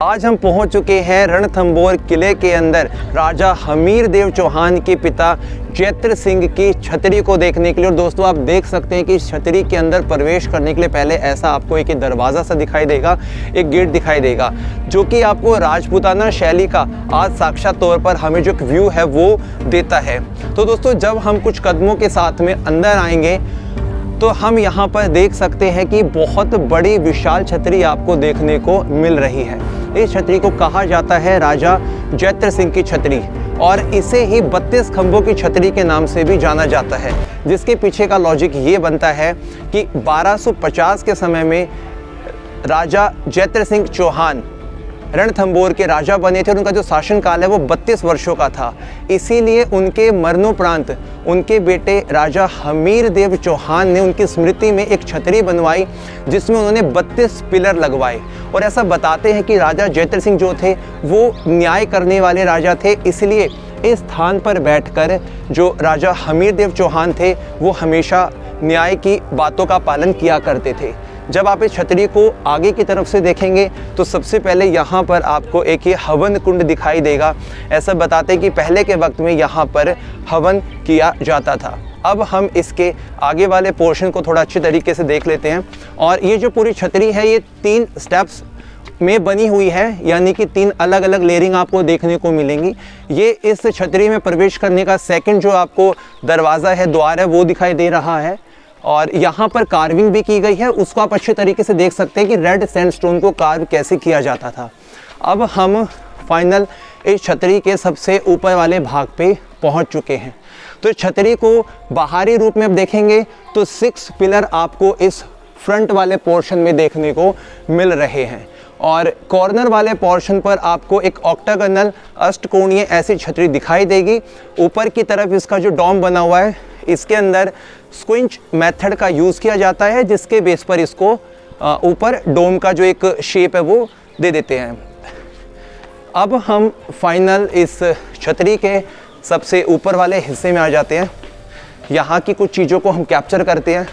आज हम पहुंच चुके हैं रणथंभौर किले के अंदर राजा हमीरदेव चौहान के पिता चैत्र सिंह की छतरी को देखने के लिए। और दोस्तों आप देख सकते हैं कि इस छतरी के अंदर प्रवेश करने के लिए पहले ऐसा आपको एक दरवाज़ा सा दिखाई देगा, एक गेट दिखाई देगा, जो कि आपको राजपूताना शैली का आज साक्षात तौर पर हमें जो व्यू है वो देता है। तो दोस्तों जब हम कुछ कदमों के साथ में अंदर आएंगे तो हम यहाँ पर देख सकते हैं कि बहुत बड़ी विशाल छतरी आपको देखने को मिल रही है। इस छतरी को कहा जाता है राजा चैत्र सिंह की छतरी और इसे ही 32 खंभों की छतरी के नाम से भी जाना जाता है, जिसके पीछे का लॉजिक ये बनता है कि 1250 के समय में राजा चैत्र सिंह चौहान रणथंभौर के राजा बने थे और उनका जो शासनकाल है वो 32 वर्षों का था। इसीलिए उनके मरणोपरांत उनके बेटे राजा हमीरदेव चौहान ने उनकी स्मृति में एक छतरी बनवाई जिसमें उन्होंने 32 पिलर लगवाए। और ऐसा बताते हैं कि राजा चैत्र सिंह जो थे वो न्याय करने वाले राजा थे, इसलिए इस स्थान पर बैठकर जो राजा हमीरदेव चौहान थे वो हमेशा न्याय की बातों का पालन किया करते थे। जब आप इस छतरी को आगे की तरफ से देखेंगे तो सबसे पहले यहाँ पर आपको एक ये हवन कुंड दिखाई देगा। ऐसा बताते हैं कि पहले के वक्त में यहाँ पर हवन किया जाता था। अब हम इसके आगे वाले पोर्शन को थोड़ा अच्छे तरीके से देख लेते हैं। और ये जो पूरी छतरी है ये 3 स्टेप्स में बनी हुई है, यानी कि 3 अलग अलग लेयरिंग आपको देखने को मिलेंगी। ये इस छतरी में प्रवेश करने का सेकंड जो आपको दरवाज़ा है, द्वार है, वो दिखाई दे रहा है। और यहाँ पर कार्विंग भी की गई है, उसको आप अच्छे तरीके से देख सकते हैं कि रेड सैंडस्टोन को कार्व कैसे किया जाता था। अब हम फाइनल इस छतरी के सबसे ऊपर वाले भाग पे पहुँच चुके हैं। तो इस छतरी को बाहरी रूप में अब देखेंगे तो 6 पिलर आपको इस फ्रंट वाले पोर्शन में देखने को मिल रहे हैं और कॉर्नर वाले पोर्शन पर आपको एक ऑक्टागोनल अष्टकोणीय ऐसी छतरी दिखाई देगी। ऊपर की तरफ इसका जो डोम बना हुआ है इसके अंदर स्क्विंच मेथड का यूज़ किया जाता है, जिसके बेस पर इसको ऊपर डोम का जो एक शेप है वो दे देते हैं। अब हम फाइनल इस छतरी के सबसे ऊपर वाले हिस्से में आ जाते हैं। यहाँ की कुछ चीज़ों को हम कैप्चर करते हैं।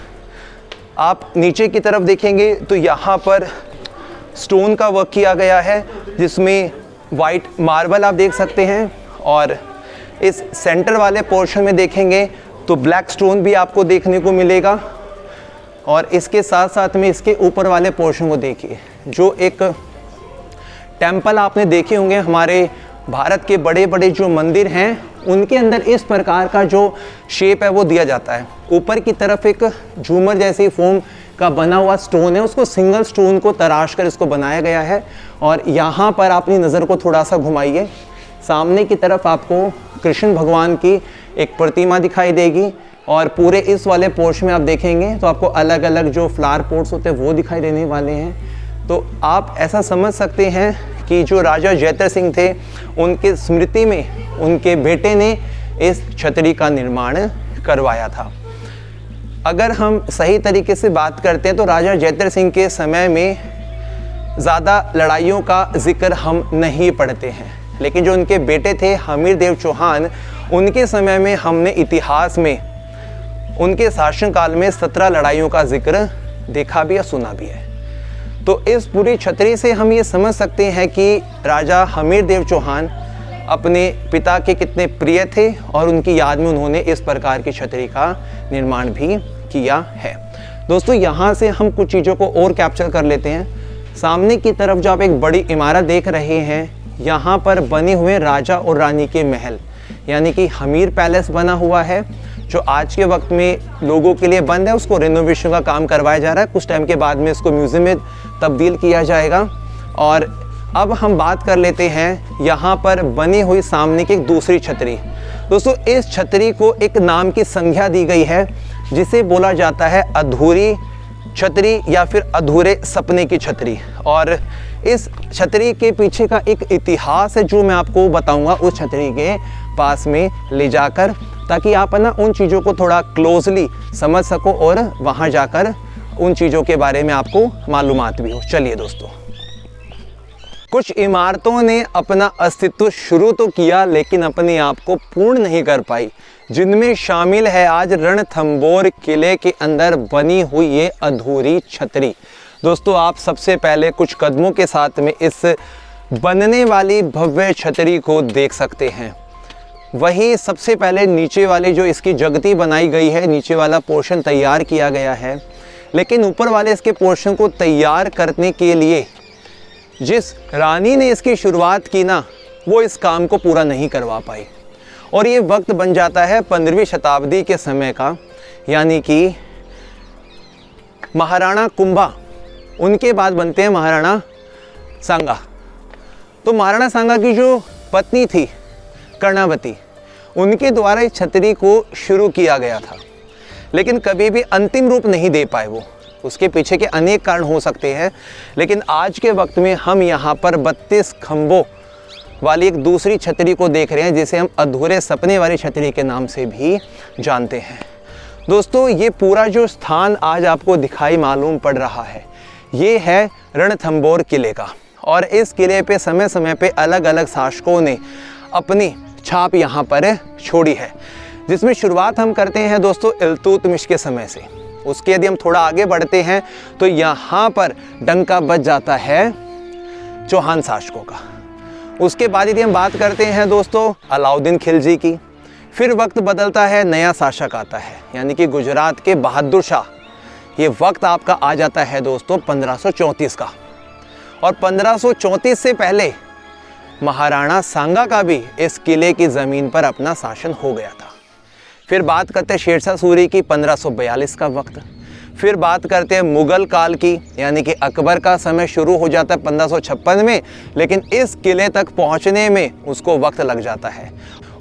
आप नीचे की तरफ देखेंगे तो यहाँ पर स्टोन का वर्क किया गया है, जिसमें वाइट मार्बल आप देख सकते हैं। और इस सेंटर वाले पोर्शन में देखेंगे तो ब्लैक स्टोन भी आपको देखने को मिलेगा। और इसके साथ साथ में इसके ऊपर वाले पोर्शन को देखिए, जो एक टेंपल आपने देखे होंगे हमारे भारत के बड़े बड़े जो मंदिर हैं उनके अंदर इस प्रकार का जो शेप है वो दिया जाता है। ऊपर की तरफ एक झूमर जैसी फोम का बना हुआ स्टोन है, उसको सिंगल स्टोन को तराश कर इसको बनाया गया है। और यहाँ पर अपनी नज़र को थोड़ा सा घुमाइए, सामने की तरफ आपको कृष्ण भगवान की एक प्रतिमा दिखाई देगी। और पूरे इस वाले पोर्शन में आप देखेंगे तो आपको अलग अलग जो फ्लावर पोट्स होते हैं वो दिखाई देने वाले हैं। तो आप ऐसा समझ सकते हैं कि जो राजा चैत्र सिंह थे उनके स्मृति में उनके बेटे ने इस छतरी का निर्माण करवाया था। अगर हम सही तरीके से बात करते हैं तो राजा चैत्र सिंह के समय में ज़्यादा लड़ाइयों का जिक्र हम नहीं पढ़ते हैं, लेकिन जो उनके बेटे थे हमीरदेव चौहान, उनके समय में हमने इतिहास में उनके शासनकाल में 17 लड़ाइयों का जिक्र देखा भी या सुना भी है। तो इस पूरी छतरी से हम ये समझ सकते हैं कि राजा हमीरदेव चौहान अपने पिता के कितने प्रिय थे और उनकी याद में उन्होंने इस प्रकार की छतरी का निर्माण भी किया है। दोस्तों यहाँ से हम कुछ चीज़ों को और कैप्चर कर लेते हैं। सामने की तरफ जो आप एक बड़ी इमारत देख रहे हैं, यहाँ पर बने हुए राजा और रानी के महल, यानी कि हमीर पैलेस बना हुआ है, जो आज के वक्त में लोगों के लिए बंद है। उसको रेनोवेशन का काम करवाया जा रहा है, कुछ टाइम के बाद में इसको म्यूज़ियम में तब्दील किया जाएगा। और अब हम बात कर लेते हैं यहाँ पर बनी हुई सामने की एक दूसरी छतरी। दोस्तों इस छतरी को एक नाम की संज्ञा दी गई है, जिसे बोला जाता है अधूरी छतरी या फिर अधूरे सपने की छतरी। और इस छतरी के पीछे का एक इतिहास है जो मैं आपको बताऊंगा उस छतरी के पास में ले जाकर, ताकि आप ना उन चीज़ों को थोड़ा क्लोजली समझ सको और वहाँ जाकर उन चीज़ों के बारे में आपको मालूमात भी हो। चलिए दोस्तों, कुछ इमारतों ने अपना अस्तित्व शुरू तो किया लेकिन अपने आप को पूर्ण नहीं कर पाई, जिनमें शामिल है आज रणथंभौर किले के अंदर बनी हुई ये अधूरी छतरी। दोस्तों आप सबसे पहले कुछ कदमों के साथ में इस बनने वाली भव्य छतरी को देख सकते हैं। वहीं सबसे पहले नीचे वाले जो इसकी जगती बनाई गई है, नीचे वाला पोर्शन तैयार किया गया है, लेकिन ऊपर वाले इसके पोर्शन को तैयार करने के लिए जिस रानी ने इसकी शुरुआत की ना, वो इस काम को पूरा नहीं करवा पाई। और ये वक्त बन जाता है 15वीं शताब्दी के समय का, यानी कि महाराणा कुंभा, उनके बाद बनते हैं महाराणा सांगा। तो महाराणा सांगा की जो पत्नी थी कर्णावती, उनके द्वारा इस छतरी को शुरू किया गया था, लेकिन कभी भी अंतिम रूप नहीं दे पाए वो। उसके पीछे के अनेक कारण हो सकते हैं, लेकिन आज के वक्त में हम यहाँ पर 32 खंभों वाली एक दूसरी छतरी को देख रहे हैं, जिसे हम अधूरे सपने वाली छतरी के नाम से भी जानते हैं। दोस्तों, ये पूरा जो स्थान आज आपको दिखाई मालूम पड़ रहा है, ये है रणथंभौर किले का। और इस किले पे समय समय पे अलग अलग शासकों ने अपनी छाप यहाँ पर छोड़ी है, जिसमें शुरुआत हम करते हैं दोस्तों इल्तुतमिश के समय से। उसके यदि हम थोड़ा आगे बढ़ते हैं तो यहाँ पर डंका बज जाता है चौहान शासकों का। उसके बाद यदि हम बात करते हैं दोस्तों अलाउद्दीन खिलजी की, फिर वक्त बदलता है, नया शासक आता है, यानी कि गुजरात के बहादुर शाह। ये वक्त आपका आ जाता है दोस्तों 1534 का। और 1534 से पहले महाराणा सांगा का भी इस किले की ज़मीन पर अपना शासन हो गया था। फिर बात करते हैं शेरशाह सूरी की 1542 का वक्त। फिर बात करते हैं मुग़ल काल की, यानी कि अकबर का समय शुरू हो जाता है 1556 में, लेकिन इस किले तक पहुंचने में उसको वक्त लग जाता है।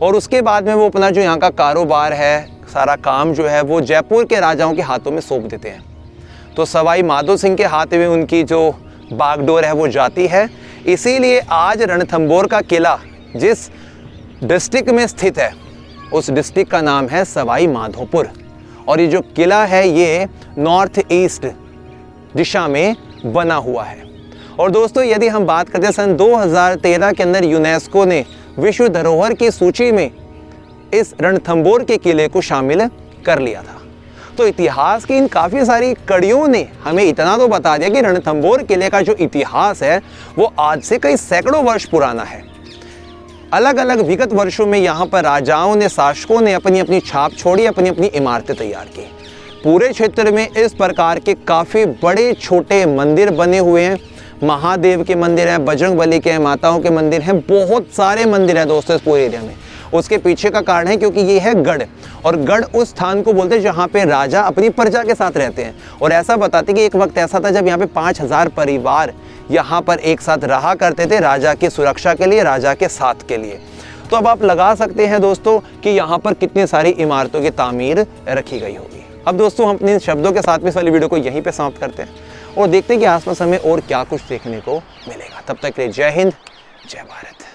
और उसके बाद में वो अपना जो यहाँ का कारोबार है, सारा काम जो है, वो जयपुर के राजाओं के हाथों में सौंप देते हैं। तो सवाई माधो सिंह के हाथ में उनकी जो बागडोर है वो जाती है। इसीलिए आज रणथंभौर का किला जिस डिस्ट्रिक्ट में स्थित है, उस डिस्ट्रिक्ट का नाम है सवाई माधोपुर। और ये जो किला है ये नॉर्थ ईस्ट दिशा में बना हुआ है। और दोस्तों, यदि हम बात करते हैं सन 2013 के अंदर यूनेस्को ने विश्व धरोहर की सूची में इस रणथंभौर के किले को शामिल कर लिया था। तो इतिहास की इन काफ़ी सारी कड़ियों ने हमें इतना तो बता दिया कि रणथंभौर किले का जो इतिहास है वो आज से कई सैकड़ों वर्ष पुराना है। अलग अलग विगत वर्षों में यहाँ पर राजाओं ने, शासकों ने अपनी अपनी छाप छोड़ी, अपनी अपनी इमारतें तैयार की। पूरे क्षेत्र में इस प्रकार के काफ़ी बड़े छोटे मंदिर बने हुए हैं। महादेव के मंदिर हैं, बजरंगबली के, माताओं के मंदिर हैं, बहुत सारे मंदिर हैं दोस्तों इस पूरे एरिया में। उसके पीछे का कारण है क्योंकि ये है गढ़, और गढ़ उस स्थान को बोलते हैं जहाँ पे राजा अपनी प्रजा के साथ रहते हैं। और ऐसा बताते कि एक वक्त ऐसा था जब यहाँ पे 5000 परिवार यहाँ पर एक साथ रहा करते थे, राजा की सुरक्षा के लिए, राजा के साथ के लिए। तो अब आप लगा सकते हैं दोस्तों कि यहाँ पर कितनी सारी इमारतों की तामीर रखी गई होगी। अब दोस्तों, हम अपने शब्दों के साथ में इस वाली वीडियो को यहीं पर समाप्त करते हैं और देखते हैं कि आसपास हमें और क्या कुछ देखने को मिलेगा। तब तक के लिए जय हिंद, जय भारत।